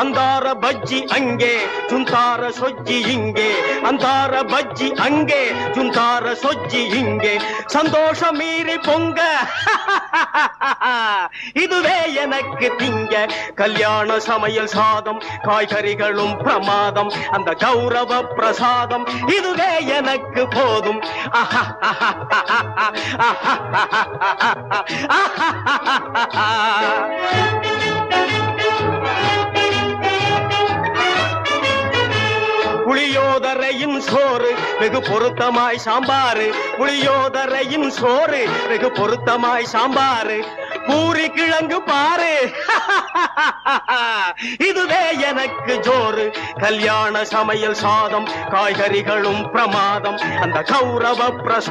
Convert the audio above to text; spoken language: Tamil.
ಅಂದಾರ ಬಜ್ಜಿ ಅಂಗೆ ಚುಂತಾರ ಸೊಜ್ಜಿ ಹಿಂಗೆ ಅಂದಾರ ಬಜ್ಜಿ ಅಂಗೆ ಚುಂತಾರ ಸೊಜ್ಜಿ ಹಿಂಗೆ சந்தோஷ மீறி பொங்க இதுவே எனக்கு திங்க கல்யாண சமையல் சாதம் காய்கறிகளும் பிரமாதம் அந்த கௌரவ பிரசாதம் இதுவே எனக்கு போதும் புளியோதரையின் சோறு வெகு பொருத்தமாய் சாம்பாரு புளியோதரையின் சோறு வெகு பொருத்தமாய் சாம்பாரு பூரி கிழங்கு பாரு இதுவே எனக்கு ஜோறு கல்யாண சமையல் சாதம் காய்கறிகளும் பிரமாதம் அந்த கௌரவ பிரசாதம்